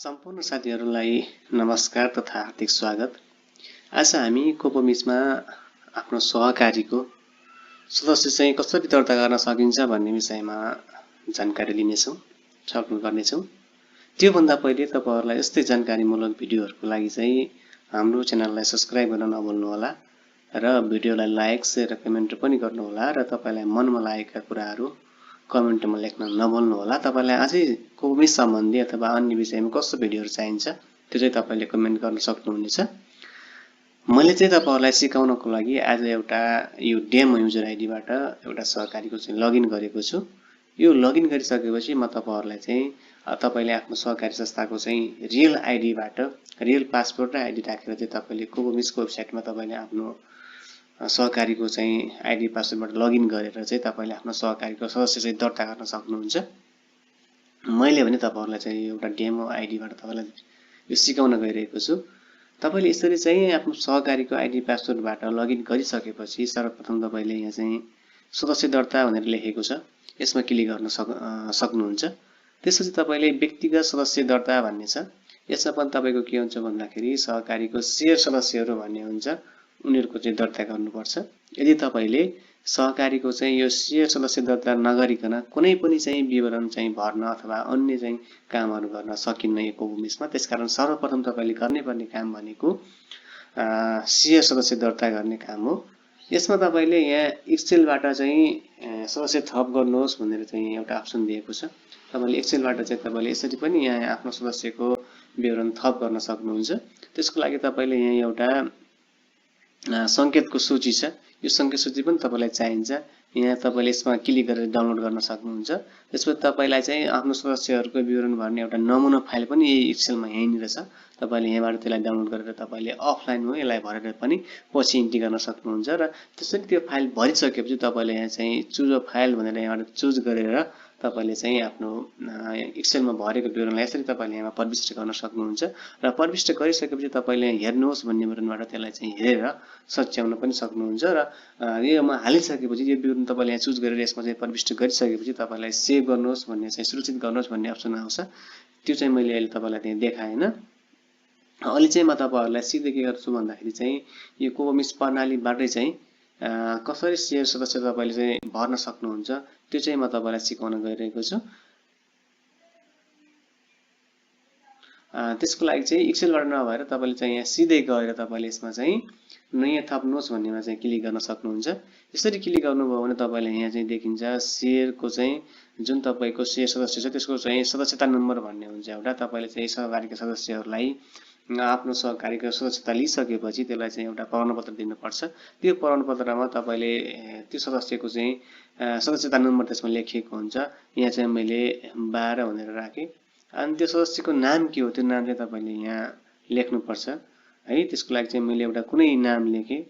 सम्पूर्ण साथीहरूलाई नमस्कार तथा हार्दिक स्वागत। आज हामी कोपोमिसमा आफ्नो सहकारीको सदस्य चाहिँ कसरी दर्ता गर्न सकिन्छ भन्ने विषयमा जानकारी लिनेछौँ, छलफल गर्नेछौँ। त्योभन्दा पहिले तपाईहरुलाई यस्तै जानकारीमूलक भिडियोहरूको लागि चाहिँ हाम्रो च्यानललाई सब्स्क्राइब गर्न नभुल्नुहोला र भिडियोलाई लाइक, शेयर र कमेन्ट पनि गर्नुहोला र तपाईलाई मनमा लागेका कुराहरू कमेन्टमा लेख्न नभुल्नुहोला। तपाईलाई अझै कोपोमिस सम्बन्धी अथवा अन्य विषयमा कस्तो भिडियोहरू चाहिन्छ त्यो चाहिँ तपाईले कमेन्ट गर्न सक्नुहुनेछ। मैले चाहिँ तपाईहरुलाई सिकाउनको लागि आज एउटा यो डेमो युजर आइडीबाट एउटा सहकारीको चाहिँ लगइन गरेको छु। यो लगइन गरिसकेपछि म तपाईहरुलाई चाहिँ तपाईले आफ्नो सहकारी संस्थाको चाहिँ रियल आइडीबाट रियल पासवर्ड र आइडी राखेर चाहिँ तपाईले कोपोमिसको वेबसाइटमा तपाईले आफ्नो सहकारीको चाहिँ आइडी पासवर्डबाट लगइन गरेर चाहिँ तपाईले आफ्नो सहकारीको सदस्य चाहिँ दर्ता गर्न सक्नुहुन्छ। मैले भने तपाईहरुलाई चाहिँ एउटा डेमो आइडीबाट तपाईलाई यो सिकाउन गइरहेको छु। तपाईले यसरी चाहिँ आफ्नो सहकारीको आइडी पासवर्डबाट लगइन गरिसकेपछि सर्वप्रथम तपाईले यहाँ चाहिँ सदस्य दर्ता भनेर लेखेको छ, यसमा क्लिक गर्न सक्नुहुन्छ। त्यसपछि तपाईले व्यक्तिगत सदस्य दर्ता भन्ने छ, यसमा पनि तपाईको के हुन्छ भन्दाखेरि सहकारीको शेयर सदस्यहरू भन्ने हुन्छ, उनीहरुको चाहिँ दर्ता गर्नुपर्छ। यदि तपाईले सहकारीको चाहिँ यो शेयर सदस्य दर्ता नगरिकन कुनै पनि चाहिँ विवरण चाहिँ भर्न अथवा अन्य चाहिँ कामहरू गर्न सकिन्न यो कोपोमिसमा। त्यसकारण सर्वप्रथम तपाईले गर्नुपर्ने काम भनेको शेयर सदस्य दर्ता गर्ने काम हो। यसमा तपाईले यहाँ एक्सेलबाट चाहिँ सदस्य थप गर्नुहोस् भनेर चाहिँ एउटा अप्सन दिएको छ। तपाईले एक्सेलबाट चाहिँ तपाईले यसरी पनि यहाँ आफ्नो सदस्यको विवरण थप गर्न सक्नुहुन्छ। त्यसको लागि तपाईले यहाँ एउटा संकेतको सूची छ, यो संकेत सूची पनि तपाईलाई चाहिन्छ। यहाँ तपाईले यसमा क्लिक गरेर डाउनलोड गर्न सक्नुहुन्छ। त्यसपछि तपाईलाई चाहिँ आफ्नो सदस्यहरूको विवरण भर्ने एउटा नमुना फाइल पनि एक्सेलमा यहीँनिर छ। तपाईले यहाँबाट त्यसलाई डाउनलोड गरेर तपाईले अफलाइन हो यसलाई भरेर पनि पछि इन्ट्री गर्न सक्नुहुन्छ र त्यसरी त्यो फाइल भरिसकेपछि तपाईले यहाँ चाहिँ चुज अ फाइल भनेर यहाँबाट चुज गरेर तपाईले चाहिँ आफ्नो एक्सेलमा भरेको विवरणलाई यसरी तपाईले यहाँ प्रविष्ट गर्न सक्नुहुन्छ र प्रविष्ट गरिसकेपछि तपाईले हेर्नुहोस् भन्ने बटनबाट त्यसलाई चाहिँ हेरेर सच्याउन पनि सक्नुहुन्छ र योमा हालिसकेपछि यो विवरण तपाईले यहाँ चुज गरेर यसमा चाहिँ प्रविष्ट गरिसकेपछि तपाईलाई सेभ गर्नुहोस् भन्ने चाहिँ सुरक्षित गर्नुहोस् भन्ने अप्सन आउँछ। त्यो चाहिँ मैले अहिले तपाईलाई त्यहाँ देखाएन। अहिले चाहिँ म तपाईहरुलाई सिधै के गर्छु भन्दाखेरि चाहिँ यो कोपोमिस प्रणालीबाटै चाहिँ कसरी शेयर सदस्य तपाईले चाहिँ भर्न सक्नुहुन्छ त्यो चाहिँ म तपाईलाई सिकाउन गइरहेको छु। त्यसको लागि चाहिँ एक्सेलबाट नभएर तपाईले चाहिँ यहाँ सिधै गएर तपाईले यसमा चाहिँ नयाँ थप्नुहोस् भन्नेमा चाहिँ क्लिक गर्न सक्नुहुन्छ। यसरी क्लिक गर्नुभयो भने तपाईले यहाँ चाहिँ देखिन्छ शेयरको चाहिँ जुन तपाईको शेयर सदस्य छ त्यसको चाहिँ सदस्यता नम्बर भन्ने हुन्छ एउटा। तपाईले चाहिँ सहकारीका सदस्यहरूलाई आफ्नो सहकारीको सदस्यता लिइसकेपछि त्यसलाई चाहिँ एउटा प्रमाणपत्र दिनुपर्छ। त्यो प्रमाणपत्रमा तपाईले त्यो सदस्यको चाहिँ सदस्यता नम्बर त्यसमा लेखिएको हुन्छ। यहाँ चाहिँ मैले 12 भनेर राखेँ। अनि त्यो सदस्यको नाम के हो त्यो नाम चाहिँ तपाईले यहाँ लेख्नुपर्छ है। त्यसको लागि चाहिँ मैले एउटा कुनै नाम लेखेँ।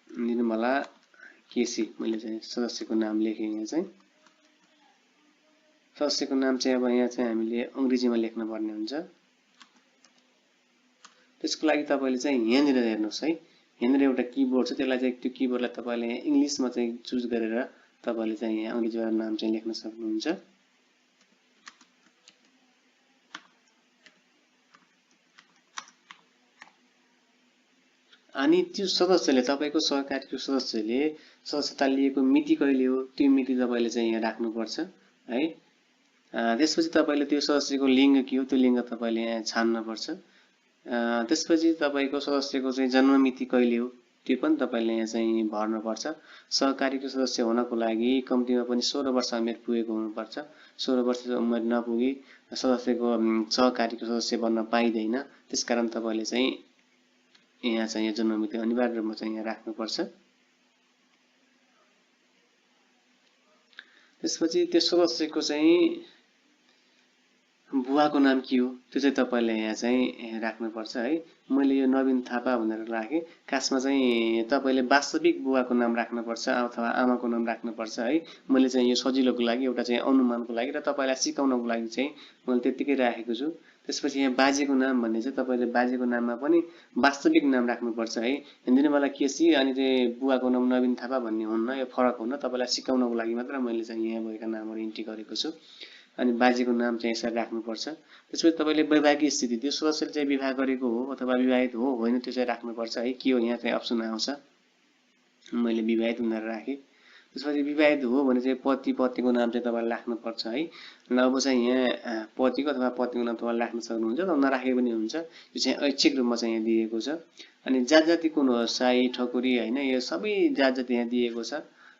निर्मला केसी मैले चाहिँ सदस्यको नाम लेखेँ। यहाँ चाहिँ सदस्यको नाम चाहिँ अब यहाँ चाहिँ हामीले अंग्रेजीमा लेख्न पर्ने हुन्छ। त्यसको लागि तपाईले चाहिँ यहाँनिर हेर्नुहोस् है, यहाँनिर एउटा किबोर्ड छ, त्यसलाई चाहिँ त्यो किबोर्डलाई तपाईले इंग्लिशमा चाहिँ चुज गरेर तपाईले चाहिँ यहाँ अंग्रेजीबाट नाम चाहिँ लेख्न सक्नुहुन्छ। अनि त्यो सदस्यले तपाईको सहकारीको सदस्यले सदस्यता लिएको मिति कहिले हो त्यो मिति तपाईले चाहिँ यहाँ राख्नुपर्छ है। त्यसपछि तपाईले त्यो सदस्यको लिङ्ग के हो त्यो लिङ्ग तपाईले यहाँ छान्नुपर्छ। त्यसपछि तपाईको सदस्यको चाहिँ जन्म मिति कहिले हो त्यो पनि तपाईले यहाँ चाहिँ भर्नुपर्छ। सहकारीको सदस्य हुनको लागि कम्तीमा पनि 16 वर्ष उमेर पुगेको हुनुपर्छ। 16 वर्ष उमेर नपुगी सदस्यको सहकारीको सदस्य बन्न पाइदैन। त्यसकारण तपाईले चाहिँ यहाँ चाहिँ जन्म मिति अनिवार्य रूपमा चाहिँ यहाँ राख्नुपर्छ। त्यसपछि त्यो सदस्यको चाहिँ बुवाको नाम के हो त्यो चाहिँ तपाईले यहाँ चाहिँ राख्नुपर्छ है। मैले यो नवीन थापा भनेर राखेँ। खासमा चाहिँ तपाईले वास्तविक बुवाको नाम राख्नुपर्छ अथवा आमाको नाम राख्नुपर्छ है। मैले चाहिँ यो सजिलोको लागि एउटा चाहिँ अनुमानको लागि र तपाईलाई सिकाउनको लागि चाहिँ मैले त्यतिकै राखेको छु। त्यसपछि यहाँ बाजेको नाम भन्ने चाहिँ तपाईँले बाजेको नाममा पनि वास्तविक नाम राख्नुपर्छ है। हिन्दिनवाला केसी अनि चाहिँ बुवाको नाम नवीन थापा भन्ने हुन्न, यो फरक हुन्न। तपाईँलाई सिकाउनको लागि मात्र मैले चाहिँ यहाँ भएका नामहरू इन्ट्री गरेको छु। अनि बाजेको नाम चाहिँ यसरी राख्नुपर्छ। त्यसपछि तपाईँले वैवाहिक स्थिति, त्यो सदस्यले चाहिँ विवाह गरेको हो अथवा विवाहित हो होइन त्यो चाहिँ राख्नुपर्छ है। के हो यहाँ चाहिँ अप्सन आउँछ, मैले विवाहित भनेर राखेँ। त्यसपछि विवाहित हो भने चाहिँ पति पत्नीको नाम चाहिँ तपाईँले राख्नुपर्छ है। र अब चाहिँ यहाँ पतिको अथवा पत्नीको नाम तपाईँले राख्न सक्नुहुन्छ, नराखे पनि हुन्छ। यो चाहिँ ऐच्छिक रूपमा चाहिँ यहाँ दिएको छ। अनि जात जाति कुन हो, साई ठकुरी होइन, यो सबै जात जाति यहाँ दिएको छ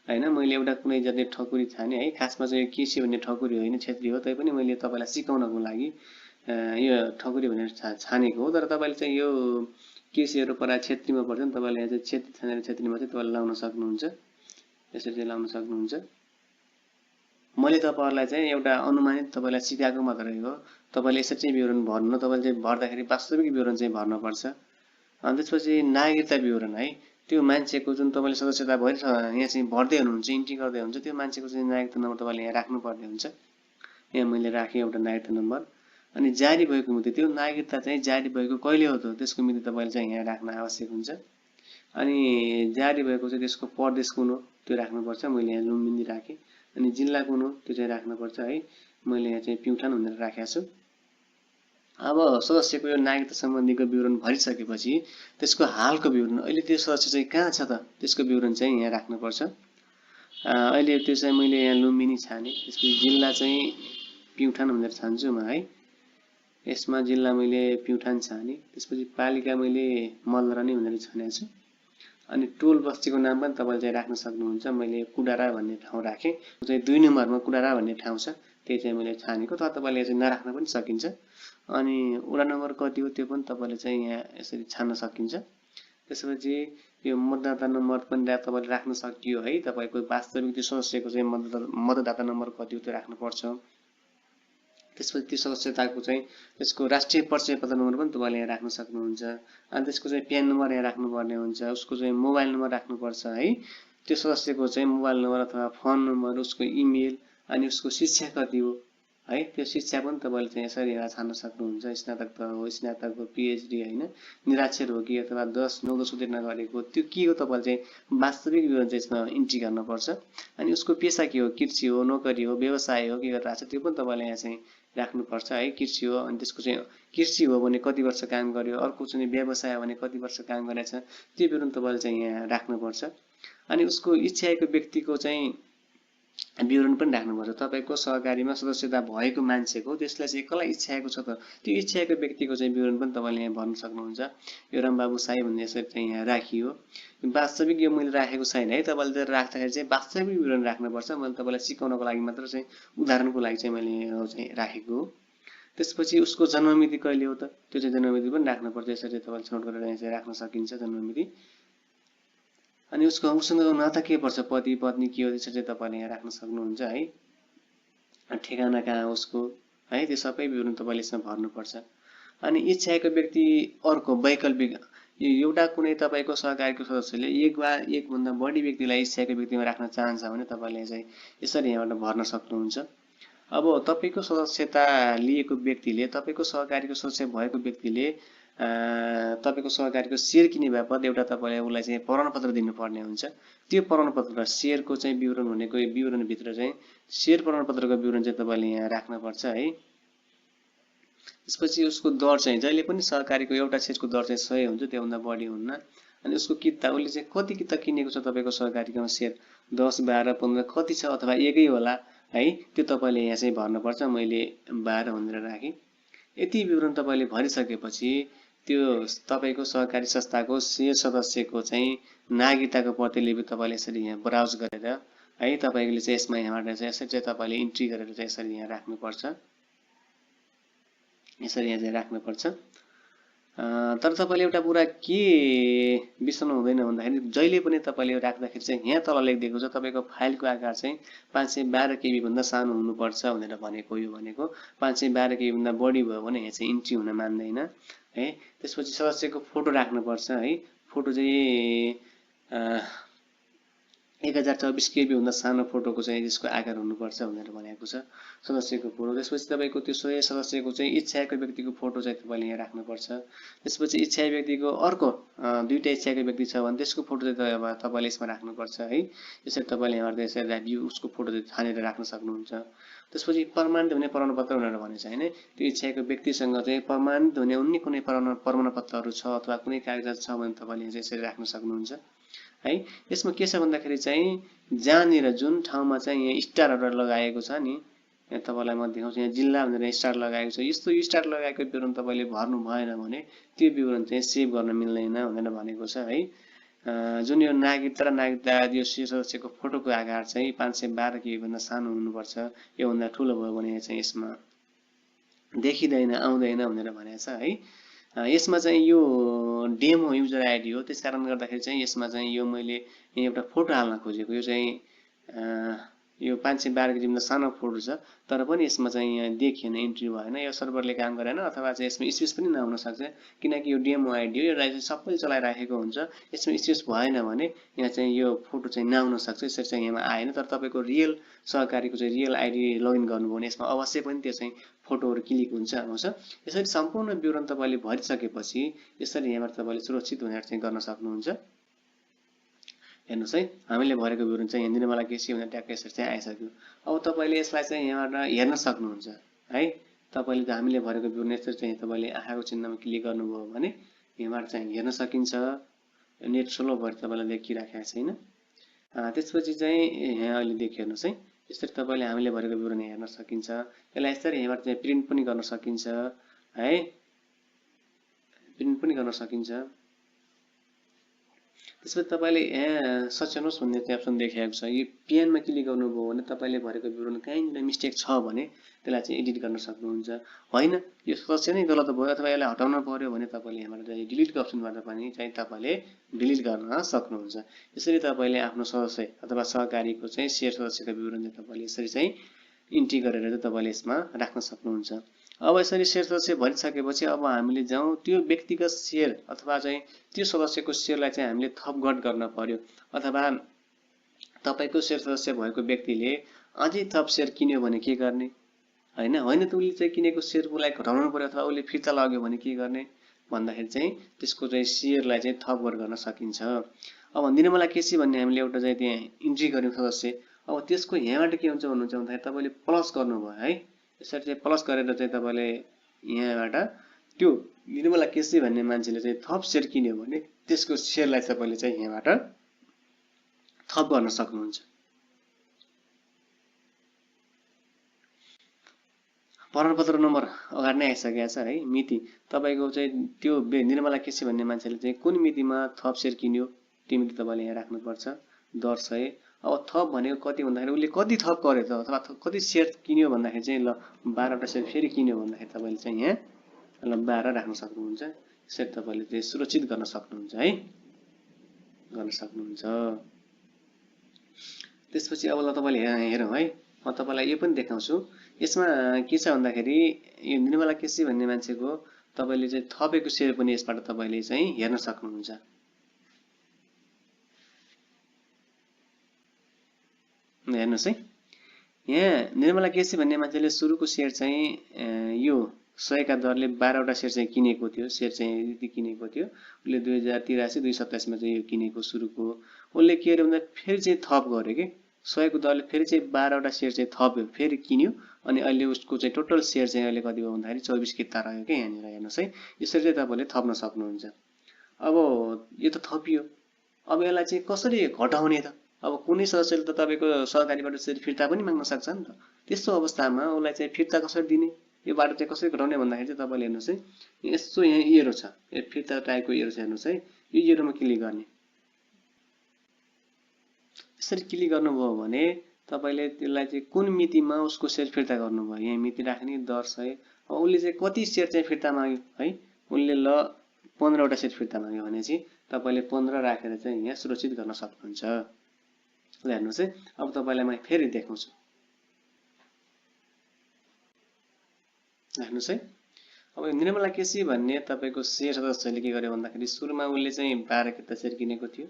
होइन। मैले एउटा कुनै जाति ठकुरी छाने है, खासमा चाहिँ यो केसी भन्ने ठकुरी होइन, क्षेत्री हो। तैपनि मैले तपाईँलाई सिकाउनको लागि यो ठकुरी भनेर छानेको हो। तर तपाईँले चाहिँ यो केसीहरू प्रायः क्षेत्रीमा पर्छ नि, तपाईँले यहाँ चाहिँ क्षेत्री छानेर क्षेत्रीमा चाहिँ तपाईँले लाउन सक्नुहुन्छ, यसरी चाहिँ लाउन सक्नुहुन्छ। मैले तपाईँहरूलाई चाहिँ एउटा अनुमानित तपाईँलाई सिकाएको मात्रै हो। तपाईँले यसरी चाहिँ विवरण भर्नु, तपाईँले चाहिँ भर्दाखेरि वास्तविक विवरण चाहिँ भर्नुपर्छ। अनि त्यसपछि नागरिकता विवरण है, त्यो मान्छेको जुन तपाईँले सदस्यता यहाँ चाहिँ भर्दै हुनुहुन्छ, इन्ट्री गर्दै हुनुहुन्छ, त्यो मान्छेको चाहिँ नागरिकता नम्बर तपाईँले यहाँ राख्नुपर्ने हुन्छ। यहाँ मैले राखेँ एउटा नागरिकता नम्बर। अनि जारी भएको मिति, त्यो नागरिकता चाहिँ जारी भएको कहिले हो त त्यसको मिति तपाईँले चाहिँ यहाँ राख्न आवश्यक हुन्छ। अनि जारी भएको चाहिँ त्यसको प्रदेश कुन हो त्यो राख्नुपर्छ, मैले यहाँ लुम्बिनी राखेँ। अनि जिल्ला कुन हो त्यो चाहिँ राख्नुपर्छ है, मैले यहाँ चाहिँ प्युठान भनेर राखेको छु। अब सदस्यको यो नागरिकता सम्बन्धीको विवरण भरिसकेपछि त्यसको हालको विवरण, अहिले त्यो सदस्य चाहिँ कहाँ छ त त्यसको विवरण चाहिँ यहाँ राख्नुपर्छ। अहिले त्यो चाहिँ मैले यहाँ लुम्बिनी छाने, त्यसपछि जिल्ला चाहिँ प्युठान भनेर छान्छु म है। यसमा जिल्ला मैले प्युठान छाने, त्यसपछि पालिका मैले मलरानी भनेर छानेको छु। अनि टोल बस्तीको नाम पनि तपाईँले चाहिँ राख्न सक्नुहुन्छ। मैले कुडारा भन्ने ठाउँ राखेँ, चाहिँ 2 नम्बरमा कुडारा भन्ने ठाउँ छ, त्यही चाहिँ मैले छानेको। तर तपाईँले चाहिँ नराख्न पनि सकिन्छ। अनि वडा नम्बर कति हो त्यो पनि तपाईँले चाहिँ यहाँ यसरी छान्न सकिन्छ। त्यसपछि यो मतदाता नम्बर पनि तपाईँले राख्न सकियो है। तपाईँको वास्तविक त्यो सदस्यको चाहिँ मतदाता नम्बर कति हो त्यो राख्नुपर्छ। त्यसपछि त्यो सदस्यताको चाहिँ त्यसको राष्ट्रिय परिचय पत्र नम्बर पनि तपाईँले यहाँ राख्न सक्नुहुन्छ। अनि त्यसको चाहिँ प्यान नम्बर यहाँ राख्नुपर्ने हुन्छ, उसको चाहिँ मोबाइल नम्बर राख्नुपर्छ है। त्यो सदस्यको चाहिँ मोबाइल नम्बर अथवा फोन नम्बर, उसको इमेल, अनि उसको शिक्षा कति हो है, त्यो शिक्षा पनि तपाईँले चाहिँ यसरी यहाँ छान्न सक्नुहुन्छ। स्नातक त हो, स्नातक हो, पिएचडी होइन, निरक्षर हो कि अथवा 10, 9, 10 उत्तीर्ण गरेको, त्यो के हो तपाईँले चाहिँ वास्तविक विवरण चाहिँ यसमा इन्ट्री गर्नुपर्छ। अनि उसको पेसा के हो, कृषि हो, नोकरी हो, व्यवसाय हो, के गरिरहेको छ त्यो पनि तपाईँले यहाँ चाहिँ राख्नुपर्छ है। कृषि हो अनि त्यसको चाहिँ कृषि हो भने कति वर्ष काम गर्यो, अर्को चाहिँ व्यवसाय हो भने कति वर्ष काम गरेछ, त्यो विवरण तपाईँले चाहिँ यहाँ राख्नुपर्छ। अनि उसको इच्छाएको व्यक्तिको चाहिँ विवरण पनि राख्नुपर्छ। तपाईँको सहकारीमा सदस्यता भएको मान्छेको, त्यसलाई चाहिँ कसलाई इच्छाएको छ त त्यो इच्छाएको व्यक्तिको चाहिँ विवरण पनि तपाईँले यहाँ भर्न सक्नुहुन्छ। यो रामबाबु साई भन्ने यसरी चाहिँ यहाँ राखियो। वास्तविक यो मैले राखेको छैन है, तपाईँले राख्दाखेरि चाहिँ वास्तविक विवरण राख्नुपर्छ। मैले तपाईँलाई सिकाउनको लागि मात्र चाहिँ उदाहरणको लागि चाहिँ मैले चाहिँ राखेको हो। त्यसपछि उसको जन्ममिति कहिले हो त त्यो चाहिँ जन्ममिति पनि राख्नुपर्छ। यसरी तपाईँले छनौट गरेर यहाँ चाहिँ राख्न सकिन्छ जन्ममिति। अनि उसँग नाता के पर्छ, पति पत्नी के हो, त्यसरी चाहिँ तपाईँले यहाँ राख्न सक्नुहुन्छ है। ठेगाना कहाँ हो उसको है, त्यो सबै विवरण तपाईँले यसमा भर्नुपर्छ। अनि इच्छाएको व्यक्ति अर्को वैकल्पिक, एउटा कुनै तपाईँको सहकारीको सदस्यले एक वा एकभन्दा बढी व्यक्तिलाई इच्छाएको व्यक्तिमा राख्न चाहन्छ भने तपाईँले चाहिँ यसरी यहाँबाट भर्न सक्नुहुन्छ। अब तपाईँको सदस्यता लिएको व्यक्तिले, तपाईँको सहकारीको सदस्य भएको व्यक्तिले तपाईँको सहकारीको सेयर किने बापत एउटा तपाईँले उसलाई चाहिँ प्रमाणपत्र दिनुपर्ने हुन्छ। त्यो प्रमाणपत्र सेयरको चाहिँ विवरण भनेको विवरणभित्र चाहिँ सेयर प्रमाणपत्रको विवरण चाहिँ तपाईँले यहाँ राख्नुपर्छ है। त्यसपछि उसको दर चाहिँ जहिले पनि सहकारीको एउटा सेयरको दर चाहिँ 100 हुन्छ, त्योभन्दा बढी हुन्न। अनि उसको किता, उसले चाहिँ कति किता किनेको छ तपाईँको सहकारीको सेयर, 10, 12, 15 कति छ अथवा एकै होला है, त्यो तपाईँले यहाँ चाहिँ भर्नुपर्छ। मैले 12 भनेर राखेँ। यति विवरण तपाईँले भरिसकेपछि त्यो तपाईँको सहकारी संस्थाको सेयर सदस्यको चाहिँ नागरिकताको प्रतिलिपि तपाईँले यसरी यहाँ ब्राउज गरेर है, तपाईँले चाहिँ यसमा यहाँबाट चाहिँ यसरी चाहिँ तपाईँले इन्ट्री गरेर चाहिँ यसरी यहाँ राख्नुपर्छ। यसरी यहाँ चाहिँ राख्नुपर्छ। तर तपाईँले एउटा कुरा के बिर्सनु हुँदैन भन्दाखेरि जहिले पनि तपाईँले राख्दाखेरि चाहिँ यहाँ तल लेखिदिएको छ तपाईँको फाइलको आकार चाहिँ 512 KB भन्दा सानो हुनुपर्छ भनेर भनेको। यो भनेको 512 KB भन्दा बढी भयो भने यहाँ चाहिँ इन्ट्री हुन मान्दैन है। त्यसपछि सदस्यको फोटो राख्नुपर्छ है। फोटो चाहिँ 1024 KB भन्दा सानो फोटोको चाहिँ यसको आकार हुनुपर्छ भनेर भनेको छ सदस्यको फोटो। त्यसपछि तपाईँको त्यो सोही सदस्यको चाहिँ इच्छाएको व्यक्तिको फोटो चाहिँ तपाईँले यहाँ राख्नुपर्छ। त्यसपछि इच्छाएको व्यक्तिको अर्को दुईटा इच्छाएको व्यक्ति छ भने त्यसको फोटो चाहिँ अब तपाईँले यसमा राख्नुपर्छ है। यसरी तपाईँले यहाँ यसरी भ्यू उसको फोटो चाहिँ छानेर राख्न सक्नुहुन्छ। त्यसपछि प्रमाणित हुने प्रमाणपत्र भनेर भनेको छ होइन, त्यो इच्छाएको व्यक्तिसँग चाहिँ प्रमाणित हुने उनी कुनै प्रमाणपत्रहरू छ अथवा कुनै कागजात छ भने तपाईँले चाहिँ यसरी राख्न सक्नुहुन्छ है। यसमा के छ भन्दाखेरि चाहिँ जहाँनिर जुन ठाउँमा चाहिँ यहाँ स्टारहरू लगाएको छ नि, यहाँ तपाईँलाई म देखाउँछु, यहाँ जिल्ला भनेर स्टार लगाएको छ, यस्तो स्टार लगाएको विवरण तपाईँले भर्नु भएन भने त्यो विवरण चाहिँ सेभ गर्न मिल्दैन भनेर भनेको छ है। जुन यो नागरिकता र नागरिकता यो सदस्यको फोटोको आकार चाहिँ 512 KB भन्दा सानो हुनुपर्छ, योभन्दा ठुलो भयो भने चाहिँ यसमा देखिँदैन आउँदैन भनेर भनेको छ है। यसमा चाहिँ यो डेमो युजर आइडी हो, त्यस कारण गर्दाखेरि चाहिँ यसमा चाहिँ यो मैले एउटा फोटो हाल्न खोजेको, यो चाहिँ यो 512 KB भन्दा सानो फोटो छ, तर पनि यसमा चाहिँ यहाँ देखिएन, इन्ट्री भएन, यो सर्भरले काम गरेन अथवा चाहिँ यसमा स्पेस पनि नहुन सक्छ किनकि यो डेमो आइडी हो, यो चाहिँ सबैले चलाइराखेको हुन्छ, यसमा स्पेस भएन भने यहाँ चाहिँ यो फोटो चाहिँ नआउन सक्छ, यसरी चाहिँ यहाँ आएन। तर तपाईँको रियल सहकारीको चाहिँ रियल आइडी लगइन गर्नुभयो भने यसमा अवश्य पनि त्यो चाहिँ फोटोहरू क्लिक हुन्छ आउँछ। यसरी सम्पूर्ण विवरण तपाईँले भरिसकेपछि यसरी यहाँबाट तपाईँले सुरक्षित भनेर चाहिँ गर्न सक्नुहुन्छ। हेर्नुहोस् है, हामीले भरेको विवरण चाहिँ यहाँ निर्मला केसी भनेर ट्याक्क यसरी चाहिँ आइसक्यो। अब तपाईँले यसलाई चाहिँ यहाँबाट हेर्न सक्नुहुन्छ है। तपाईँले त हामीले भरेको विवरण यसरी चाहिँ तपाईँले आँखाको चिन्हमा क्लिक गर्नुभयो भने यहाँबाट चाहिँ हेर्न सकिन्छ। नेट स्लो भएर तपाईँलाई देखिराखेको छैन। त्यसपछि चाहिँ यहाँ अहिले देखि हेर्नुहोस् है, यसरी तपाईँले हामीले भरेको विवरण हेर्न सकिन्छ। यसलाई यसरी यहाँबाट चाहिँ प्रिन्ट पनि गर्न सकिन्छ है, प्रिन्ट पनि गर्न सकिन्छ। त्यसपछि तपाईँले यहाँ सच्याउनुहोस् भन्ने त्यो अप्सन देखाएको छ, यो पेनमा क्लिक गर्नुभयो भने तपाईँले भरेको विवरण कहीँनिर मिस्टेक छ भने त्यसलाई चाहिँ एडिट गर्न सक्नुहुन्छ। होइन यो सदस्य नै गलत भयो अथवा यसलाई हटाउन पर्यो भने तपाईँले यहाँबाट चाहिँ डिलिटको अप्सनबाट पनि चाहिँ तपाईँले डिलिट गर्न सक्नुहुन्छ। यसरी तपाईँले आफ्नो सदस्य अथवा सहकारीको चाहिँ सेयर सदस्यको विवरण चाहिँ तपाईँले यसरी चाहिँ इन्ट्री गरेर चाहिँ तपाईँले यसमा राख्न सक्नुहुन्छ। अब यसरी सेयर सदस्य भरिसकेपछि अब हामीले जाउँ त्यो व्यक्तिगत सेयर अथवा चाहिँ त्यो सदस्यको सेयरलाई चाहिँ हामीले थपघट गर्न पर्यो अथवा तपाईँको सेयर सदस्य भएको व्यक्तिले अझै थप सेयर किन्यो भने के गर्ने होइन, होइन त उसले चाहिँ किनेको सेयरलाई घटाउनु पर्यो अथवा उसले फिर्ता लग्यो भने के गर्ने भन्दाखेरि चाहिँ त्यसको चाहिँ सेयरलाई चाहिँ थपघट गर्न सकिन्छ। अब निर्मला केसी भन्ने हामीले एउटा चाहिँ त्यहाँ इन्ट्री गर्यौँ सदस्य, अब त्यसको यहाँबाट के हुन्छ भन्नुहुन्छ भन्दाखेरि तपाईँले प्लस गर्नुभयो है, यसरी चाहिँ प्लस गरेर चाहिँ तपाईँले यहाँबाट त्यो निर्मला केसी भन्ने मान्छेले चाहिँ थप सेयर किन्यो भने त्यसको सेयरलाई तपाईँले चाहिँ यहाँबाट थप गर्न सक्नुहुन्छ। प्रमाणपत्र नम्बर अगाडि नै आइसकेको छ है। मिति तपाईँको चाहिँ त्यो निर्मला केसी भन्ने मान्छेले चाहिँ कुन मितिमा थप सेयर किन्यो त्यो मिति तपाईँले यहाँ राख्नुपर्छ। दर 100। अब थप भनेको कति भन्दाखेरि उसले कति थप गर्यो त अथवा कति सेयर किन्यो भन्दाखेरि चाहिँ ल 12वटा सेयर फेरि किन्यो भन्दाखेरि तपाईँले चाहिँ यहाँ ल 12 राख्न सक्नुहुन्छ। यसरी तपाईँले चाहिँ सुरक्षित गर्न सक्नुहुन्छ है, गर्न सक्नुहुन्छ। त्यसपछि अब ल तपाईँले हेरौँ है, म तपाईँलाई यो पनि देखाउँछु। यसमा के छ भन्दाखेरि यो निर्मला केसी भन्ने मान्छेको तपाईँले चाहिँ थपेको सेयर पनि यसबाट तपाईँले चाहिँ हेर्न सक्नुहुन्छ। हेर्नुहोस् है, यहाँ निर्मला केसी भन्ने मान्छेले सुरुको सेयर चाहिँ यो 100 का दरले 12वटा सेयर चाहिँ किनेको थियो, सेयर चाहिँ यति किनेको थियो उसले 2083 2027 मा चाहिँ यो किनेको सुरुको। उसले के अरे भन्दा फेरि चाहिँ थप गर्यो कि 100 को दरले फेरि चाहिँ 12वटा सेयर चाहिँ थप्यो, फेरि किन्यो अनि अहिले उसको चाहिँ टोटल सेयर चाहिँ अहिले कति भयो भन्दाखेरि 24 किता रह्यो कि यहाँनिर हेर्नुहोस् है। यसरी चाहिँ तपाईँले थप्न सक्नुहुन्छ। अब यो त थपियो, अब यसलाई चाहिँ कसरी घटाउने त? अब कुनै सदस्यले त तपाईँको सहकारीबाट चाहिँ फिर्ता पनि माग्न सक्छ नि त। त्यस्तो अवस्थामा उसलाई चाहिँ फिर्ता कसरी दिने, यो बाटो चाहिँ कसरी घटाउने भन्दाखेरि चाहिँ तपाईँले हेर्नुहोस् है, यस्तो यहाँ एरो छ, यो फिर्ता टाइपको एरो छ हेर्नुहोस् है, यो एरोमा क्लिक गर्ने। यसरी क्लिक गर्नुभयो भने तपाईँले त्यसलाई चाहिँ कुन मितिमा उसको सेयर फिर्ता गर्नुभयो यहाँ मिति राख्ने दर 100। अब उसले चाहिँ कति सेयर चाहिँ फिर्ता माग्यो है, उसले ल 15वटा सेयर फिर्ता माग्यो भने चाहिँ तपाईँले 15 राखेर चाहिँ यहाँ सुरक्षित गर्न सक्नुहुन्छ। ल हेर्नुहोस् है, अब तपाईँलाई म फेरि देखाउँछु। हेर्नुहोस् है, अब निर्मला केसी भन्ने तपाईँको सेयर सदस्यले के गर्यो भन्दाखेरि सुरुमा उसले चाहिँ 12 किता सेयर किनेको थियो।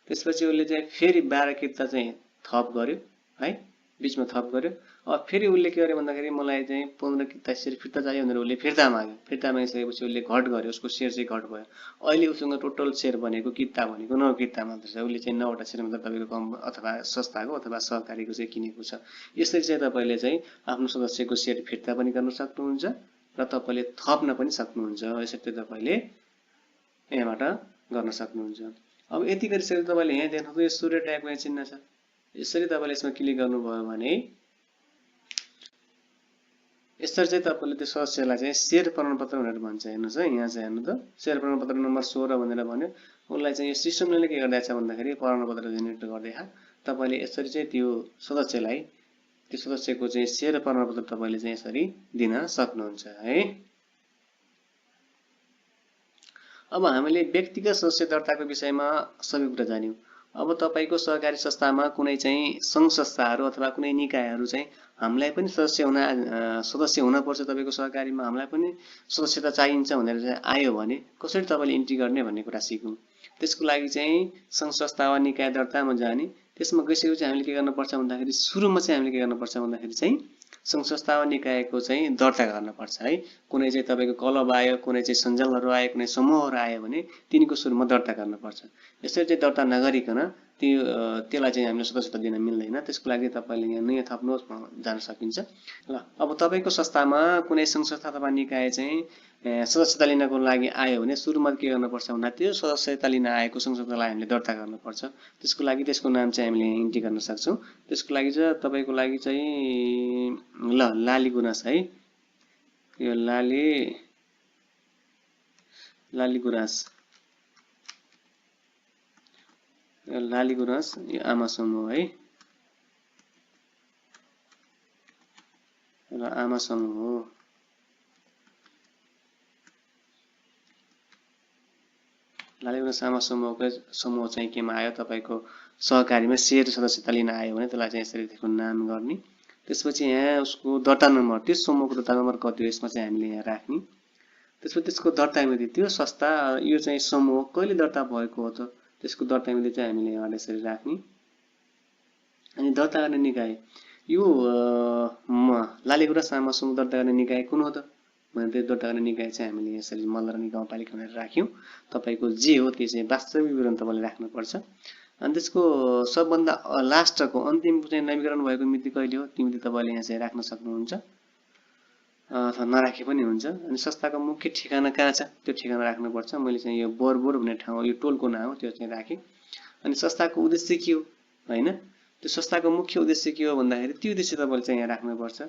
त्यसपछि उसले चाहिँ फेरि 12 किता चाहिँ थप गर्यो है, बिचमा थप गर्यो। अब फेरि उसले के गर्यो भन्दाखेरि मलाई चाहिँ 15 किता सेयर फिर्ता चाहियो भनेर उसले फिर्ता माग्यो। फिर्ता मागिसकेपछि उसले घट गर्यो, उसको सेयर चाहिँ घट भयो। अहिले उसँग टोटल सेयर भनेको किता भनेको 9 किता मात्र छ। उसले चाहिँ 9 वटा सेयर मतलब तपाईँको कम अथवा संस्थाको अथवा सहकारीको चाहिँ किनेको छ। यसरी चाहिँ तपाईँले चाहिँ आफ्नो सदस्यको सेयर फिर्ता पनि गर्न सक्नुहुन्छ र तपाईँले थप्न पनि सक्नुहुन्छ। यसरी तपाईँले यहाँबाट गर्न सक्नुहुन्छ। अब यति गरिसकेर तपाईँले यहाँ देख्नुहुन्छ यो सूर्य ट्यागको यहाँ चिन्ह छ। यसरी तपाईँले यसमा क्लिक गर्नुभयो भने यसरी चाहिँ तपाईँले त्यो सदस्यलाई चाहिँ सेयर प्रमाणपत्र भनेर भन्छ। हेर्नुहोस् है, यहाँ चाहिँ हेर्नु त सेयर प्रमाणपत्र नम्बर 16 भनेर भन्यो। उसलाई चाहिँ यो सिस्टमले के गर्दैछ भन्दाखेरि प्रमाणपत्र जेनेरेट गर्दैछ। तपाईँले यसरी चाहिँ त्यो सदस्यको चाहिँ सेयर प्रमाणपत्र तपाईँले चाहिँ यसरी दिन सक्नुहुन्छ है। अब हामीले व्यक्तिगत सदस्य दर्ताको विषयमा सबै कुरा जान्यौँ। अब तपाईँको सहकारी संस्थामा कुनै चाहिँ सङ्घ संस्थाहरू अथवा कुनै निकायहरू चाहिँ हामीलाई पनि सदस्य हुनपर्छ, तपाईँको सहकारीमा हामीलाई पनि सदस्यता चाहिन्छ भनेर चाहिँ आयो भने कसरी तपाईँले इन्ट्री गर्ने भन्ने कुरा सिक्यौँ। त्यसको लागि चाहिँ सङ्घ संस्था वा निकाय दर्तामा जाने। त्यसमा गइसकेपछि हामीले के गर्नुपर्छ भन्दाखेरि सुरुमा चाहिँ हामीले के गर्नुपर्छ भन्दाखेरि चाहिँ सङ्घ संस्था वा निकायको चाहिँ दर्ता गर्नुपर्छ है। कुनै चाहिँ तपाईँको क्लब आयो, कुनै चाहिँ सञ्जालहरू आयो, कुनै समूहहरू आयो भने तिनीको सुरुमा दर्ता गर्नुपर्छ। यसरी चाहिँ दर्ता नगरिकन त्यसलाई चाहिँ हामीले सदस्यता दिन मिल्दैन। त्यसको लागि तपाईँले यहाँ नयाँ थप्नुहोस् जान सकिन्छ। ल अब तपाईँको संस्थामा कुनै सङ्घ संस्था अथवा निकाय चाहिँ सदस्यता लिनको लागि आयो भने सुरुमा के गर्नुपर्छ भन्दा त्यो सदस्यता लिन आएको सङ्घ संस्थालाई हामीले दर्ता गर्नुपर्छ। त्यसको लागि त्यसको नाम चाहिँ हामीले इन्ट्री गर्न सक्छौँ। त्यसको लागि चाहिँ तपाईँको लागि चाहिँ लाली गुनास है, यो लाली गुनास यो आमा समूह है, र आमा समूह लाली गुनास आमा समूह चाहिँ केमा आयो, तपाईँको सहकारीमा सेयर सदस्यता लिन आयो भने त्यसलाई चाहिँ यसरी त्यसको नाम गर्ने। त्यसपछि यहाँ उसको दर्ता नम्बर, त्यो समूहको दर्ता नम्बर कति हो यसमा चाहिँ हामीले यहाँ राख्ने। त्यसपछि त्यसको दर्ता मिति, त्यो संस्था यो चाहिँ समूह कहिले दर्ता भएको हो त त्यसको दर्ता मिति चाहिँ हामीले यहाँ यसरी राख्ने। अनि दर्ता गर्ने निकाय, यो लाली गुनास आमा समूह दर्ता गर्ने निकाय कुन हो त भने त्यो दर्ता गर्ने निकाय चाहिँ हामीले यसरी मल्लरानी गाउँपालिका भनेर राख्यौँ। तपाईँको जे हो त्यो चाहिँ वास्तविक विवरण तपाईँले राख्नुपर्छ। अनि त्यसको सबभन्दा लास्टको अन्तिम चाहिँ नवीकरण भएको मिति कहिले हो त्यो मिति तपाईँले यहाँ चाहिँ राख्न सक्नुहुन्छ अथवा नराखे पनि हुन्छ। अनि संस्थाको मुख्य ठेगाना कहाँ छ त्यो ठेगाना राख्नुपर्छ। मैले चाहिँ यो बोरबोर भन्ने ठाउँ यो टोलको नाम हो त्यो चाहिँ राखेँ। अनि संस्थाको उद्देश्य के हो होइन, त्यो संस्थाको मुख्य उद्देश्य के हो भन्दाखेरि त्यो उद्देश्य तपाईँले चाहिँ यहाँ राख्नुपर्छ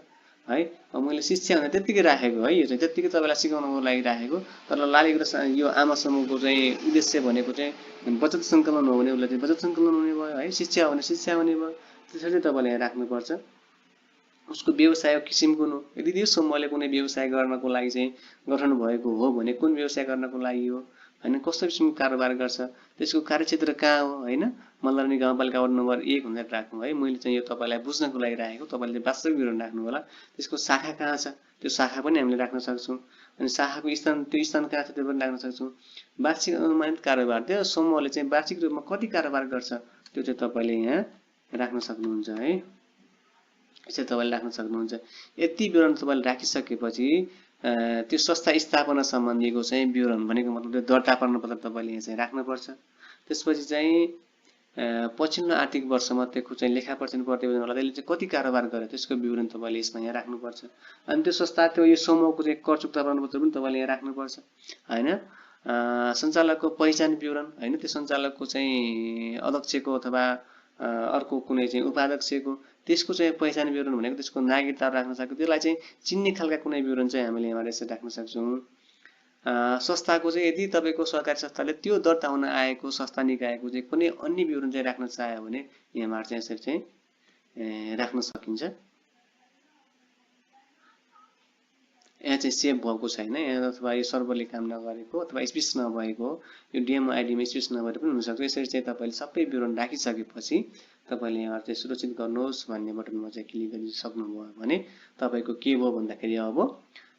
है। अब मैले शिक्षा भनेर त्यत्तिकै राखेको है, यो चाहिँ त्यत्तिकै तपाईँलाई सिकाउनको लागि राखेको। तर लाली गुनास यो आमा समूहको चाहिँ उद्देश्य भनेको चाहिँ बचत सङ्कलन हो भने उसलाई चाहिँ बचत सङ्कलन हुने भयो है, शिक्षा हो भने शिक्षा हुने भयो। त्यसरी चाहिँ तपाईँले यहाँ राख्नुपर्छ। उसको व्यवसाय किसिम कुन हो, यदि त्यो समूहले कुनै व्यवसाय गर्नको लागि चाहिँ गठन भएको हो भने कुन व्यवसाय गर्नको लागि हो होइन, कस्तो किसिमको कारोबार गर्छ, त्यसको कार्यक्षेत्र कहाँ हो होइन। मल्लरानी गाउँपालिका वार्ड नम्बर 1 भनेर राख्नु है। मैले चाहिँ यो तपाईँलाई बुझ्नको लागि राखेको, तपाईँले वास्तविक विवरण राख्नु होला। त्यसको शाखा कहाँ छ त्यो शाखा पनि हामीले राख्न सक्छौँ। अनि शाखाको स्थान, त्यो स्थान कहाँ छ त्यो पनि राख्न सक्छौँ। वार्षिक अनुमानित कारोबार, त्यो समूहले चाहिँ वार्षिक रूपमा कति कारोबार गर्छ त्यो चाहिँ तपाईँले यहाँ राख्न सक्नुहुन्छ है। यसरी तपाईँले राख्न सक्नुहुन्छ। यति विवरण तपाईँले राखिसकेपछि त्यो संस्था स्थापना सम्बन्धीको चाहिँ विवरण भनेको मतलब त्यो दर्ता प्रमाणपत्र तपाईँले यहाँ चाहिँ राख्नुपर्छ। त्यसपछि चाहिँ पछिल्लो आर्थिक वर्षमा त्यसको चाहिँ लेखा परीक्षण प्रतिवेदन होला, त्यसले चाहिँ कति कारोबार गर्यो त्यसको विवरण तपाईँले यसमा यहाँ राख्नुपर्छ। अनि त्यो संस्था त्यो यो समूहको चाहिँ कर चुक्ता प्रमाणपत्र पनि तपाईँले यहाँ राख्नुपर्छ होइन। सञ्चालकको पहिचान विवरण होइन, त्यो सञ्चालकको चाहिँ अध्यक्षको अथवा अर्को कुनै चाहिँ उपाध्यक्षको त्यसको चाहिँ पहिचान विवरण भनेको त्यसको नागरिकता राख्न सक्यो। त्यसलाई चाहिँ चिन्ने खालका कुनै विवरण चाहिँ हामीले यहाँ यसरी राख्न सक्छौँ। संस्थाको चाहिँ यदि तपाईँको सहकारी संस्थाले त्यो दर्ता हुन आएको संस्था निकायको चाहिँ कुनै अन्य विवरण चाहिँ राख्न चाह्यो भने यहाँबाट चाहिँ यसरी चाहिँ राख्न सकिन्छ। यहाँ चाहिँ सेभ भएको छैन यहाँ, अथवा यो सर्भरले काम नगरेको अथवा स्पेस नभएको, यो डिएमओ आइडीमा स्पेस नभएर पनि हुनसक्छ। यसरी चाहिँ तपाईँले सबै विवरण राखिसकेपछि तपाईँले यहाँ चाहिँ सुरक्षित गर्नुहोस् भन्ने बटनमा चाहिँ क्लिक गरि सक्नुभयो भने तपाईँको के भयो भन्दाखेरि अब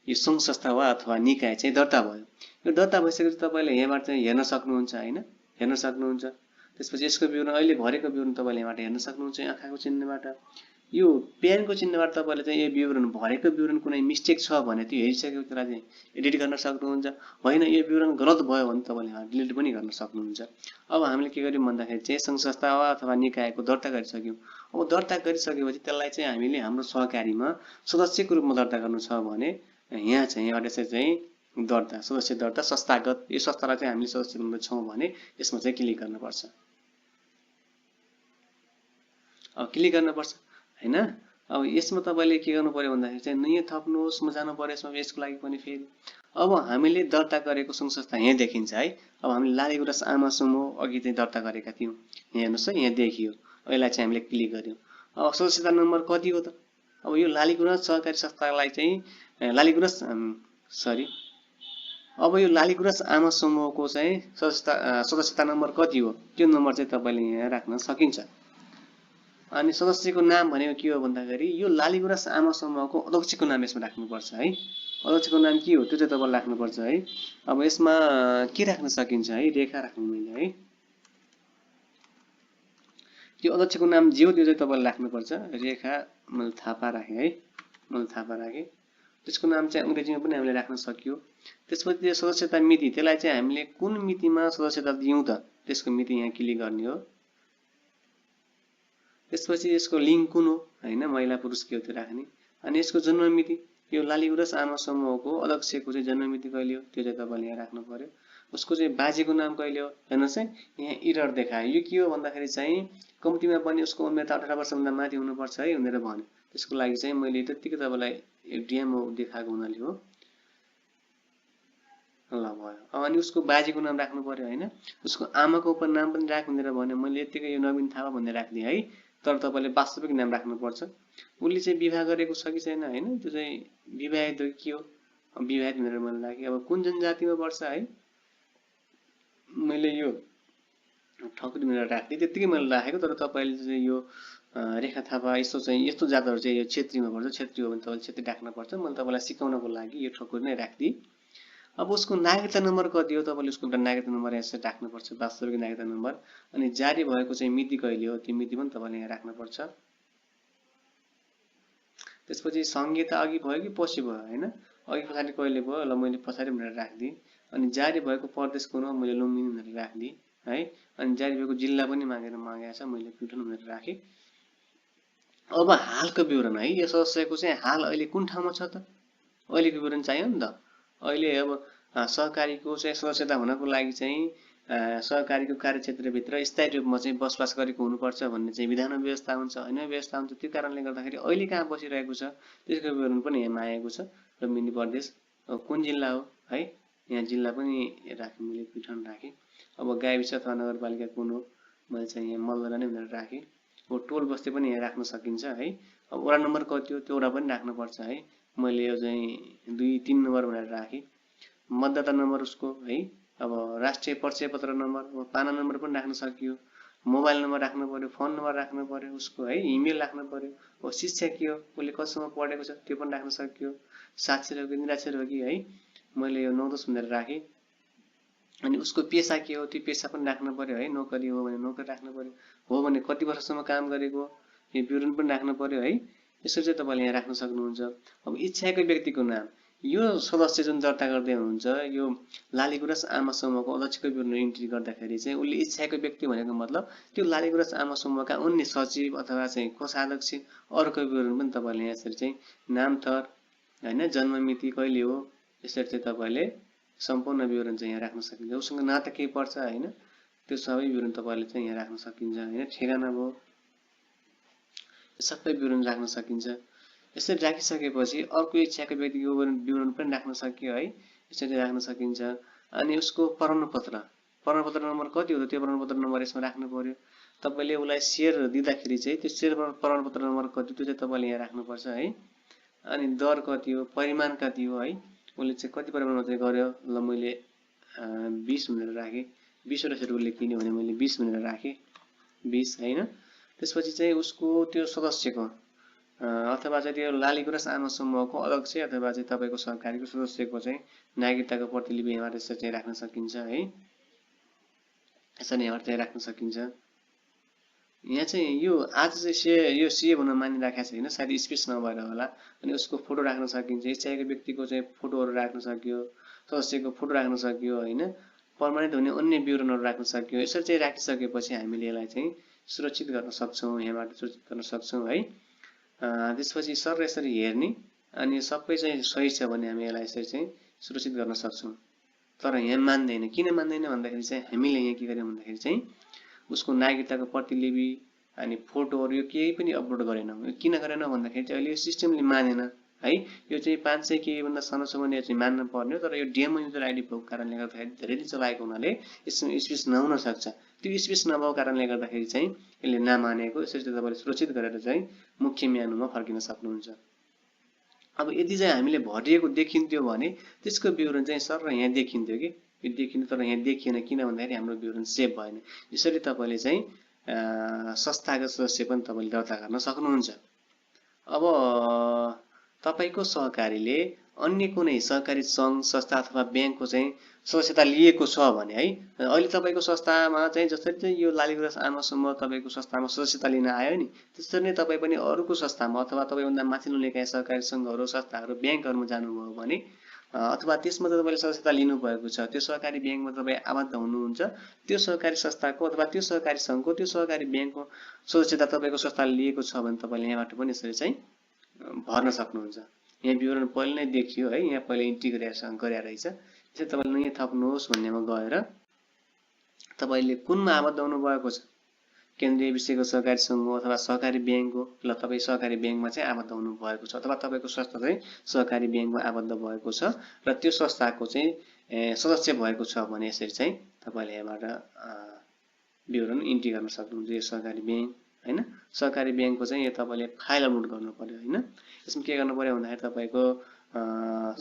यो सङ्घ संस्था वा अथवा निकाय चाहिँ दर्ता भयो। यो दर्ता भइसकेपछि तपाईँले यहाँबाट चाहिँ हेर्न सक्नुहुन्छ होइन, हेर्न सक्नुहुन्छ। त्यसपछि यसको विवरण अहिले भरेको विवरण तपाईँले यहाँबाट हेर्न सक्नुहुन्छ आँखाको चिन्हबाट। यो पेनको चिन्हबाट तपाईँले चाहिँ यो विवरण भरेको विवरण कुनै मिस्टेक छ भने त्यो हेरिसकेको त्यसलाई चाहिँ एडिट गर्न सक्नुहुन्छ। होइन यो विवरण गलत भयो भने तपाईँले डिलिट पनि गर्न सक्नुहुन्छ। अब हामीले के गर्यौँ भन्दाखेरि चाहिँ सङ्घ संस्था अथवा निकायको दर्ता गरिसक्यौँ। अब दर्ता गरिसकेपछि त्यसलाई चाहिँ हामीले हाम्रो सहकारीमा सदस्यको रूपमा दर्ता गर्नु छ भने यहाँ चाहिँ अध्यक्ष चाहिँ दर्ता सदस्य दर्ता संस्थागत यो संस्थालाई चाहिँ हामीले सदस्य बनाउन छौँ भने यसमा चाहिँ क्लिक गर्नुपर्छ। अब क्लिक गर्नुपर्छ हैन। अब यसमा तपाईँले के गर्नु पर्यो भन्दाखेरि चाहिँ नयाँ थप्नुहोस् म जानु पर्यो यसमा यसको लागि पनि फेरि। अब हामीले दर्ता गरेको सङ्घ संस्था यहाँ देखिन्छ है। अब हामीले लालीगुराँस आमा समूह अघि चाहिँ दर्ता गरेका थियौँ। यहाँ हेर्नुहोस् है यहाँ देखियो। यसलाई चाहिँ हामीले क्लिक गर्यौँ। अब सदस्यता नम्बर कति हो त? अब यो लालीगुराँस सहकारी संस्थालाई चाहिँ अब यो लालीगुराँस आमा समूहको चाहिँ सदस्यता नम्बर कति हो त्यो नम्बर चाहिँ तपाईँले यहाँ राख्न सकिन्छ। अनि सदस्यको नाम भनेको के हो भन्दाखेरि यो लालीगुराँस आमा समूहको अध्यक्षको नाम यसमा राख्नुपर्छ है। अध्यक्षको नाम के हो त्यो चाहिँ तपाईँले राख्नुपर्छ है। अब यसमा के राख्न सकिन्छ है रेखा राख्नु मैले है। त्यो अध्यक्षको नाम जे हो त्यो चाहिँ तपाईँले राख्नुपर्छ। रेखा मैले थापा राखेँ है। मैले थापा राखेँ। त्यसको नाम चाहिँ अङ्ग्रेजीमा पनि हामीले राख्न सकियो। त्यसपछि त्यो सदस्यता मिति त्यसलाई चाहिँ हामीले कुन मितिमा सदस्यता दियौँ त त्यसको मिति यहाँ क्लिक गर्ने हो। त्यसपछि यसको लिङ्क कुन हो हैन महिला पुरुष के हो त्यो राख्ने। अनि यसको जन्म मिति यो लालीगुराँस आमा समूहको अध्यक्षको चाहिँ जन्म मिति कहिले हो त्यो चाहिँ तपाईँले यहाँ राख्नु पर्यो। उसको चाहिँ बाजेको नाम कहिले हो हेर्नुहोस् है यहाँ इरर देखायो। यो के हो भन्दाखेरि चाहिँ कम्तीमा पनि उसको उमेर त 18 वर्षभन्दा माथि हुनुपर्छ है भनेर भन्यो। त्यसको लागि चाहिँ मैले त्यतिकै तपाईँलाई डेमो देखाएको हुनाले हो। ल भयो। अनि उसको बाजेको नाम राख्नु पर्यो हैन। उसको आमाको उप नाम पनि राख भनेर भन्यो। मैले यतिकै यो नवीन थापा भनेर राखिदिएँ है। तर तपाईँले वास्तविक नाम राख्नुपर्छ। उसले चाहिँ विवाह गरेको छ कि छैन हैन त्यो चाहिँ विवाहित हो कि के हो विवाहित भनेर मैले राखेँ। अब कुन जनजातिमा पर्छ है मैले यो ठकुरी भनेर राखिदिएँ त्यतिकै मैले राखेको। तर तपाईँले चाहिँ यो रेखा थापा यस्तो जातहरू चाहिँ यो क्षेत्रीमा पर्छ। क्षेत्री हो भने तपाईँले क्षेत्री राख्नुपर्छ। मैले तपाईँलाई सिकाउनको लागि यो ठकुरी नै राखिदिएँ। अब उसको नागरिकता नम्बर कति हो तपाईँले उसको नागरिकता नम्बर यसरी राख्नुपर्छ वास्तविक नागरिकता नम्बर। अनि जारी भएको चाहिँ मिति कहिले हो त्यो मिति पनि तपाईँले यहाँ राख्नुपर्छ। त्यसपछि संहिता अघि भयो कि पछि भयो हैन अघि पछाडि कहिले भयो ल मैले पछाडि भनेर राखिदिएँ। अनि जारी भएको प्रदेश कुन हो मैले लुम्बिनी भनेर राखिदिएँ है। अनि जारी भएको जिल्ला पनि मागेको छ मैले प्युठान भनेर राखेँ। अब हालको विवरण है यो सदस्यको चाहिँ हाल अहिले कुन ठाउँमा छ त अहिलेको विवरण चाहियो नि त। अहिले अब सहकारीको चाहिँ सदस्यता हुनको लागि चाहिँ सहकारीको कार्यक्षेत्रभित्र स्थायी रूपमा चाहिँ बसोबास गरेको हुनुपर्छ भन्ने चाहिँ विधानमा व्यवस्था हुन्छ हैन व्यवस्था हुन्छ। त्यो कारणले गर्दाखेरि अहिले कहाँ बसिरहेको छ त्यसको विवरण पनि यहाँ आएको छ। लुम्बिनी प्रदेश कुन जिल्ला हो है यहाँ जिल्ला पनि राखेँ मैले प्युठान राखेँ। अब गाविस अथवा नगरपालिका कुन हो मैले चाहिँ यहाँ मलदरा नै भनेर राखेँ। अब टोल बस्ती पनि यहाँ राख्न सकिन्छ है। अब वडा नम्बर कति हो त्यो वडा पनि राख्नुपर्छ है। मैले यो चाहिँ 2-3 नम्बर भनेर राखेँ। मतदाता नम्बर उसको है। अब राष्ट्रिय परिचय पत्र नम्बर अब पाना नम्बर पनि राख्न सकियो। मोबाइल नम्बर राख्नु पर्यो फोन नम्बर राख्नु पर्यो उसको है इमेल राख्नु पर्यो। अब शिक्षा के हो उसले कतिसम्म पढेको छ त्यो पनि राख्न सकियो। साक्षर हो कि निरक्षर हो कि है मैले यो 9-10 भनेर राखेँ। अनि उसको पेसा के हो त्यो पेसा पनि राख्नु पर्यो है। नोकरी हो भने नोकरी राख्नु पर्यो। हो भने कति वर्षसम्म काम गरेको यो विवरण पनि राख्नु पर्यो है। यसरी चाहिँ तपाईँले यहाँ राख्न सक्नुहुन्छ। अब इच्छाको व्यक्तिको नाम यो सदस्य जुन दर्ता गर्दै हुनुहुन्छ यो लालीगुराँस आमा समूहको अध्यक्षको विवरण इन्ट्री गर्दाखेरि चाहिँ उसले इच्छाको व्यक्ति भनेको मतलब त्यो लालीगुराँस आमा समूहका अन्य सचिव अथवा चाहिँ कोषाध्यक्ष अरूको विवरण पनि तपाईँले यसरी चाहिँ नाम थर हैन जन्म मिति कहिले हो यसरी चाहिँ तपाईँले सम्पूर्ण विवरण चाहिँ यहाँ राख्न सकिन्छ। उसँग नाता के पर्छ हैन त्यो सबै विवरण तपाईँले चाहिँ यहाँ राख्न सकिन्छ हैन। ठेगाना भयो सबै विवरण राख्न सकिन्छ। यसरी राखिसकेपछि अर्को इच्छाको व्यक्तिको विवरण पनि राख्न सकियो है। यसरी राख्न सकिन्छ। अनि उसको प्रमाणपत्र नम्बर कति हो त त्यो प्रमाणपत्र नम्बर यसमा राख्नु पर्यो। तपाईँले उसलाई सेयर दिँदाखेरि चाहिँ त्यो सेयर प्रमाणपत्र नम्बर कति त्यो चाहिँ तपाईँले यहाँ राख्नुपर्छ है। अनि दर कति हो परिमाण कति हो है उसले चाहिँ कति परिमाणमा चाहिँ गर्यो ल मैले 20 भनेर राखेँ। 20 वटा सेयर उसले किन्यो भने मैले 20 भनेर राखेँ 20 हैन। त्यसपछि चाहिँ उसको त्यो सदस्यको अथवा चाहिँ त्यो लालीगुराँस आमा समूहको अध्यक्ष अथवा चाहिँ तपाईँको सहकारीको सदस्यको चाहिँ नागरिकताको प्रतिलिपि यहाँबाट यसरी चाहिँ राख्न सकिन्छ है। यसरी यहाँबाट चाहिँ राख्न सकिन्छ। यहाँ चाहिँ यो आज चाहिँ यो सेभ हुन मानिराखेको छ होइन, सायद स्पेस नभएर होला। अनि उसको फोटो राख्न सकिन्छ, इच्छाएको व्यक्तिको चाहिँ फोटोहरू राख्न सक्यो, सदस्यको फोटो राख्न सक्यो होइन, पर्मानेन्ट हुने अन्य विवरणहरू राख्न सक्यो। यसरी चाहिँ राखिसकेपछि हामीले यसलाई चाहिँ सुरक्षित गर्न सक्छौँ, यहाँबाट सुरक्षित गर्न सक्छौँ है। त्यसपछि सर यसरी हेर्ने अनि सबै चाहिँ सही छ भने हामी यसलाई यसरी चाहिँ सुरक्षित गर्न सक्छौँ। तर यहाँ मान्दैन, किन मान्दैन भन्दाखेरि चाहिँ हामीले यहाँ के गर्यौँ भन्दाखेरि चाहिँ उसको नागरिकताको प्रतिलिपि अनि फोटोहरू यो केही पनि अपलोड गरेनौँ। यो किन गरेनौँ भन्दाखेरि चाहिँ अहिले यो सिस्टमले मानेन है। यो चाहिँ 500 केभन्दा सानो छ भने चाहिँ मान्न पर्ने हो, तर यो डेमो युजर आइडी भएको कारणले गर्दाखेरि धेरैले चलाएको हुनाले यसमा स्पेस नहुन सक्छ। त्यो स्पेस नभएको कारणले गर्दाखेरि चाहिँ यसले नमानेको। यसरी चाहिँ तपाईँले सुरक्षित गरेर चाहिँ मुख्य मेनुमा फर्किन सक्नुहुन्छ। अब यदि चाहिँ हामीले भरिएको देखिन्थ्यो भने त्यसको विवरण चाहिँ सर यहाँ देखिन्थ्यो कि यो देखिन्थ्यो, तर यहाँ देखिएन। किन भन्दाखेरि हाम्रो विवरण सेभ भएन। यसरी तपाईँले चाहिँ संस्थागत सदस्य पनि तपाईँले दर्ता गर्न सक्नुहुन्छ। अब तपाईँको सहकारीले अन्य कुनै सहकारी सङ्घ संस्था अथवा ब्याङ्कको चाहिँ सदस्यता लिएको छ भने है, अहिले तपाईँको संस्थामा चाहिँ जसरी चाहिँ यो लालीगुराँस आमा समूह तपाईँको संस्थामा सदस्यता लिन आयो नि, त्यसरी नै तपाईँ पनि अरूको संस्थामा अथवा तपाईँभन्दा माथिल्लो निकाय सहकारी सङ्घहरू संस्थाहरू ब्याङ्कहरूमा जानुभयो भने अथवा त्यसमा त तपाईँले सदस्यता लिनुभएको छ, त्यो सहकारी ब्याङ्कमा तपाईँ आबद्ध हुनुहुन्छ, त्यो सहकारी संस्थाको अथवा त्यो सहकारी सङ्घको त्यो सहकारी ब्याङ्कको सदस्यता तपाईँको संस्थाले लिएको छ भने तपाईँले यहाँबाट पनि यसरी चाहिँ भर्न सक्नुहुन्छ। यहाँ विवरण पहिले नै देखियो है, यहाँ पहिले इन्ट्री गरे रहेछ। त्यसै तपाईँले यहाँ थप्नुहोस् भन्नेमा गएर तपाईँले कुनमा आबद्ध हुनुभएको छ, केन्द्रीय विषयको सहकारी सङ्घ हो अथवा सहकारी ब्याङ्क हो, ल तपाईँ सहकारी ब्याङ्कमा चाहिँ आबद्ध हुनुभएको छ अथवा तपाईँको संस्था चाहिँ सहकारी ब्याङ्कमा आबद्ध भएको छ र त्यो संस्थाको चाहिँ सदस्य भएको छ भने यसरी चाहिँ तपाईँले यहाँबाट विवरण इन्ट्री गर्न सक्नुहुन्छ। यो सहकारी ब्याङ्क होइन, सहकारी ब्याङ्कको चाहिँ यो तपाईँले फाइल अपलोड गर्नु पर्यो होइन। यसमा के गर्नु पर्यो भन्दाखेरि तपाईँको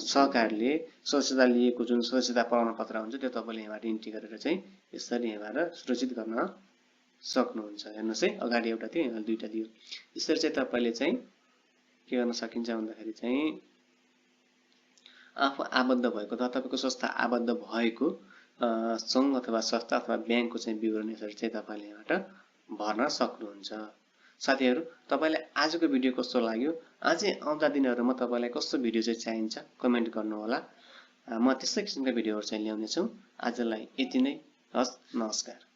सहकारीले सदस्यता लिएको जुन सदस्यता प्रमाणपत्र हुन्छ त्यो तपाईँले यहाँबाट इन्ट्री गरेर चाहिँ यसरी यहाँबाट सुरक्षित गर्न सक्नुहुन्छ। हेर्नुहोस् है, अगाडि एउटा थियो, यहाँ दुईवटा दियो। यसरी चाहिँ तपाईँले चाहिँ के गर्न सकिन्छ भन्दाखेरि चाहिँ आफू आबद्ध भएको अथवा तपाईँको संस्था आबद्ध भएको सङ्घ अथवा संस्था अथवा ब्याङ्कको चाहिँ विवरण यसरी चाहिँ तपाईँले यहाँबाट भर्न सक्नुहुन्छ। साथीहरू, तपाईँलाई आजको भिडियो कस्तो लाग्यो? अझै आउँदा दिनहरूमा तपाईँलाई कस्तो भिडियो चाहिँ चाहिन्छ कमेन्ट गर्नुहोला। म त्यस्तै किसिमका भिडियोहरू चाहिँ ल्याउनेछु। आजलाई यति नै। हस्, नमस्कार।